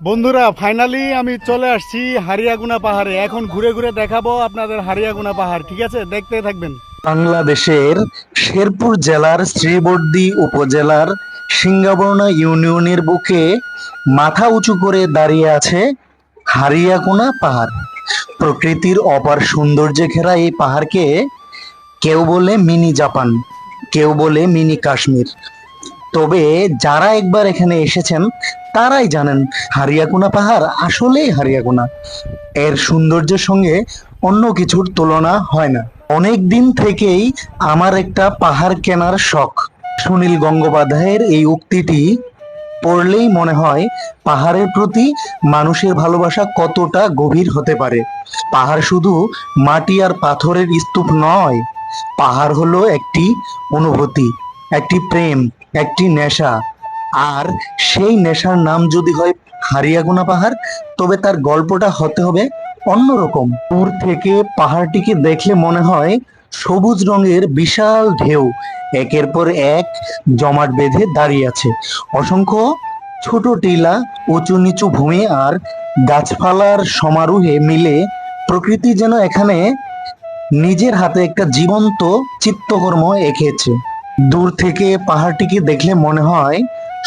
বন্ধুরা ফাইনালি আমি চলে আসছি হারিয়াগুনা পাহাড়ে। এখন ঘুরে ঘুরে দেখাবো আপনাদের হারিয়াগুনা পাহাড়। ঠিক আছে, দেখতে থাকবেন। বাংলাদেশের শেরপুর জেলার শ্রীবর্দী উপজেলার সিঙ্গাবরণা ইউনিয়নের বুকে মাথা উঁচু করে দাঁড়িয়ে আছে হারিয়াকুনা পাহাড়। প্রকৃতির অপার সৌন্দর্যে ঘেরা এই পাহাড়কে কেউ বলে মিনি জাপান, কেউ বলে মিনি কাশ্মীর। তবে যারা একবার এখানে এসেছেন তারাই জানেন হারিয়াকুনা পাহাড় আসলেই হারিয়াকুনা। এর সৌন্দর্যের সঙ্গে অন্য কিছুর তুলনা হয় না। অনেক দিন থেকেই আমার একটা পাহাড় কেনার শখ। সুনীল গঙ্গোপাধ্যায়ের এই উক্তিটি পড়লেই মনে হয় পাহাড়ের প্রতি মানুষের ভালোবাসা কতটা গভীর হতে পারে। পাহাড় শুধু মাটি আর পাথরের স্তূপ নয়, পাহাড় হলো একটি অনুভূতি, একটি প্রেম, একটি নেশা। আর সেই নেশার নাম যদি হয় হারিয়াগুনা পাহাড়, তবে তার গল্পটা হতে হবে অন্যরকম। দূর থেকে পাহাড়টিকে দেখলে মনে হয় সবুজ রঙের বিশাল ঢেউ একের পর এক জমাট বেঁধে দাঁড়িয়ে আছে। অসংখ্য ছোট টিলা, উঁচু নিচু ভূমি আর গাছপালার সমারোহে মিলে প্রকৃতি যেন এখানে নিজের হাতে একটা জীবন্ত চিত্রকর্ম এঁকেছে। দূর থেকে পাহাড়টিকে দেখলে মনে হয়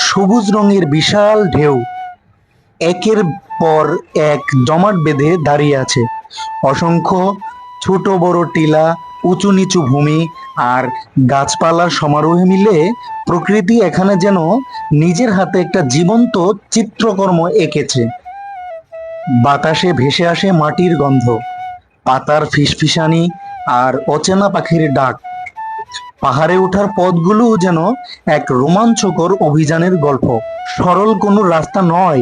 সবুজ রঙের বিশাল ঢেউ একের পর এক জমাট বেঁধে দাঁড়িয়ে আছে। অসংখ্য ছোট বড় টিলা, উঁচু নিচু ভূমি আর গাছপালার সমারোহে মিলে প্রকৃতি এখানে যেন নিজের হাতে একটা জীবন্ত চিত্রকর্ম এঁকেছে। বাতাসে ভেসে আসে মাটির গন্ধ, পাতার ফিসফিসানি আর অচেনা পাখির ডাক। পাহাড়ে ওঠার পথগুলো যেন এক রোমাঞ্চকর অভিযানের গল্প। সরল কোনো রাস্তা নয়,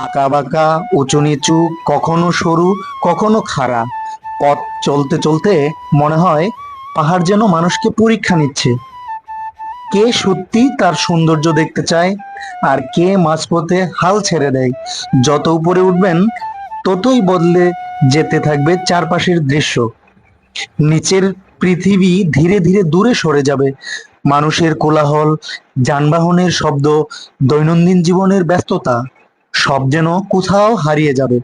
আঁকা বাঁকা, উঁচু নিচু, কখনো সরু, কখনো খাড়া। পথ চলতে চলতে মনে হয় পাহাড় যেন মানুষকে পরীক্ষা নিচ্ছে। কে সত্যি তার সৌন্দর্য দেখতে চায় আর কে মাঝপথে হাল ছেড়ে দেয়। যত উপরে উঠবেন ততই বদলে যেতে থাকবে চারপাশের দৃশ্য। নিচের পৃথিবী ধীরে ধীরে দূরে সরে যাবে। মানুষের কোলাহল, যানবাহনের শব্দ, দৈনন্দিন জীবনের ব্যস্ততা সব যেন কোথাও হারিয়ে যাবে।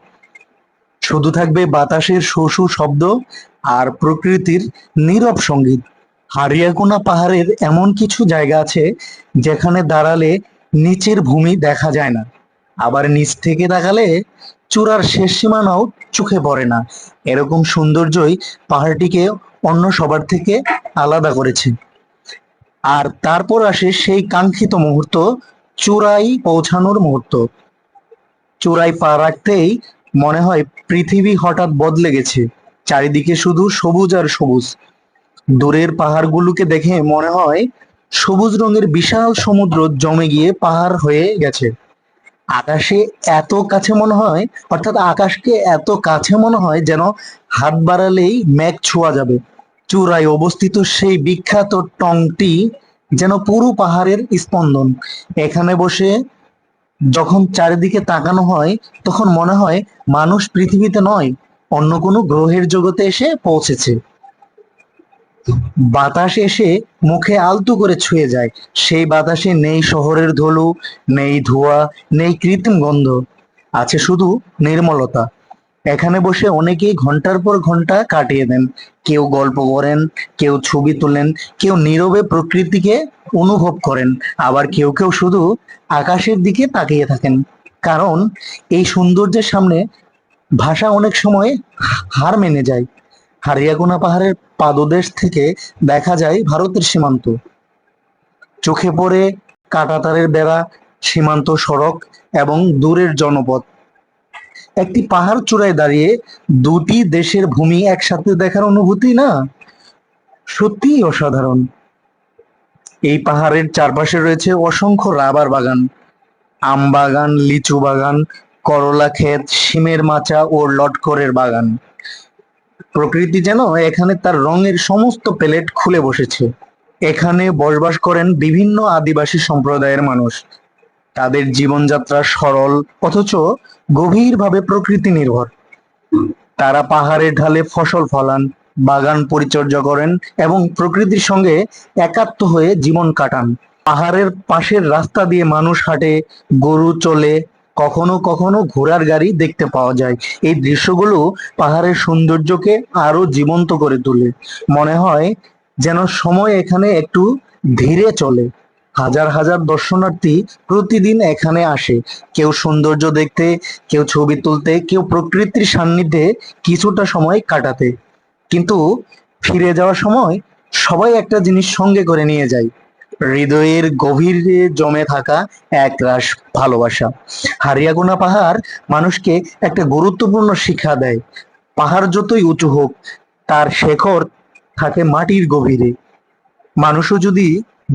শুধু থাকবে বাতাসের শো শো শব্দ আর প্রকৃতির নীরব সঙ্গীত। হারিয়াকুনা পাহাড়ের এমন কিছু জায়গা আছে যেখানে দাঁড়ালে নিচের ভূমি দেখা যায় না, আবার নিচ থেকে তাকালে চূড়ার শেষ সীমানাও চোখে পড়ে না। এরকম সৌন্দর্যই পাহাড়টিকে অন্য সবার থেকে আলাদা করেছে। আর তারপর আসে সেই কাঙ্ক্ষিত মুহূর্ত, চূড়ায় পৌঁছানোর মুহূর্ত। চূড়ায় পা রাখতেই মনে হয় পৃথিবী হঠাৎ বদলে গেছে। চারিদিকে শুধু সবুজ আর সবুজ। দূরের পাহাড়গুলোকে দেখে মনে হয় সবুজ রঙের বিশাল সমুদ্র জমে গিয়ে পাহাড় হয়ে গেছে। আকাশে এত কাছে মনে হয়, অর্থাৎ আকাশকে এত কাছে মনে হয় যেন হাত বাড়ালেই মেঘ ছোঁয়া যাবে। চূড়ায় অবস্থিত সেই বিখ্যাত টংটি যেন পুরো পাহাড়ের স্পন্দন। এখানে বসে যখন চারিদিকে তাকানো হয় তখন মনে হয় মানুষ পৃথিবীতে নয়, অন্য কোনো গ্রহের জগতে এসে পৌঁছেছে। বাতাস এসে মুখে আলতো করে ছুঁয়ে যায়। সেই বাতাসে নেই শহরের ধুলো, নেই ধোঁয়া, নেই কৃত্রিম গন্ধ, আছে শুধু নির্মলতা। এখানে বসে অনেকেই ঘন্টার পর ঘন্টা কাটিয়ে দেন। কেউ গল্প করেন, কেউ ছবি তোলেন, কেউ নীরবে প্রকৃতিকে অনুভব করেন, আবার কেউ কেউ শুধু আকাশের দিকে তাকিয়ে থাকেন। কারণ এই সৌন্দর্যের সামনে ভাষা অনেক সময় হার মেনে যায়। হারিয়াকুনা পাহাড়ের পাদদেশ থেকে দেখা যায় ভারতের সীমান্ত। চোখে পড়ে কাঁটাতারের বেড়া, সীমান্ত সড়ক এবং দূরের জনপদ। একটি পাহাড় চূড়ায় দাঁড়িয়ে দুটি দেশের ভূমি একসাথে দেখার অনুভূতি না সত্যিই অসাধারণ। এই পাহাড়ের চারপাশে রয়েছে অসংখ্য রাবার বাগান, আম বাগান, লিচু বাগান, করলা ক্ষেত, শিমের মাচা ও লটকরের বাগান। প্রকৃতি যেন এখানে তার রঙের সমস্ত প্যালেট খুলে বসেছে। এখানে বসবাস করেন বিভিন্ন আদিবাসী সম্প্রদায়ের মানুষ। তাদের জীবনযাত্রা সরল অথচ গভীরভাবে প্রকৃতি নির্ভর। তারা পাহাড়ের ঢালে ফসল ফলান, বাগান পরিচর্যা করেন এবং প্রকৃতির সঙ্গে একাত্ম হয়ে জীবন কাটান। পাহাড়ের পাশের রাস্তা দিয়ে মানুষ হাঁটে, গরু চলে, কখনো কখনো ঘোড়ার গাড়ি দেখতে পাওয়া যায়। এই দৃশ্যগুলো পাহাড়ের সৌন্দর্যকে আরো জীবন্ত করে তোলে। মনে হয় যেন সময় এখানে একটু ধীরে চলে। হাজার হাজার দর্শনার্থী প্রতিদিন এখানে আসে, কেউ সৌন্দর্য দেখতে, কেউ ছবি তুলতে, কেউ প্রকৃতির সান্নিধ্যে কিছুটা সময় কাটাতে। কিন্তু ফিরে যাওয়ার সময় সবাই একটা জিনিস সঙ্গে করে নিয়ে যায়, হৃদয়ের গভীরে জমে থাকা একরাশ ভালোবাসা। হারিয়াগোনা পাহাড় মানুষকে একটা গুরুত্বপূর্ণ শিক্ষা দেয়। পাহাড় যতই উঁচু হোক, তার শেকড় থাকে মাটির গভীরে। মানুষও যদি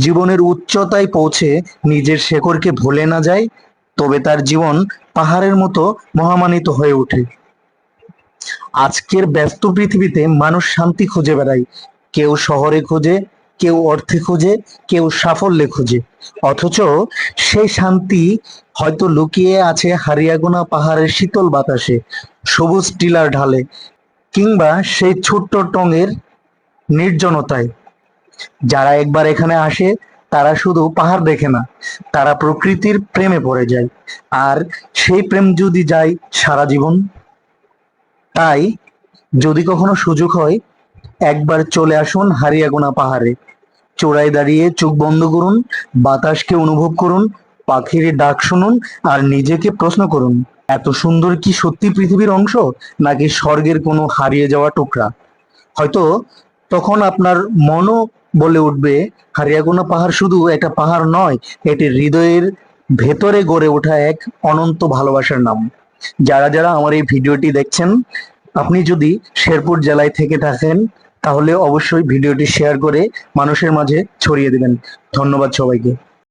জীবনের উচ্চতায় পৌঁছে নিজের শেকড়কে ভুলে না যায়, তবে তার জীবন পাহাড়ের মতো মহামানিত হয়ে ওঠে। আজকের ব্যস্ত পৃথিবীতে মানুষ শান্তি খুঁজে বেড়ায়। কেউ শহরে খোঁজে, কেউ অর্থে খোঁজে, কেউ সাফল্যে খোঁজে। অথচ সেই শান্তি হয়তো লুকিয়ে আছে হারিয়াগোনা পাহাড়ের শীতল বাতাসে, সবুজ টিলার ঢালে, কিংবা সেই ছোট্ট টঙের নির্জনতায়। যারা একবার এখানে আসে তারা শুধু পাহাড় দেখে না, তারা প্রকৃতির প্রেমে পড়ে যায়। আর সেই প্রেম যদি যায় সারা জীবন। তাই যদি কখনো সুযোগ হয়, একবার চলে আসুন হারিয়াগোনা পাহাড়ে। চূড়ায় দাঁড়িয়ে চোখ বন্ধ করুন, বাতাসকে অনুভব করুন, পাখির ডাক শুনুন, আর নিজেকে প্রশ্ন করুন, এত সুন্দর কি সত্যি পৃথিবীর অংশ, নাকি স্বর্গের কোনো হারিয়ে যাওয়া টুকরা? হয়তো তখন আপনার মনও বলে উঠবে, হারিয়াগোনা পাহাড় শুধু একটা পাহাড় নয়, এটি হৃদয়ের ভেতরে গড়ে ওঠা এক অনন্ত ভালোবাসার নাম। যারা যারা আমার এই ভিডিওটি দেখছেন, আপনি যদি শেরপুর জেলায় থেকে থাকেন, তাহলে অবশ্যই ভিডিওটি শেয়ার করে মানুষের মাঝে ছড়িয়ে দিবেন। ধন্যবাদ সবাইকে।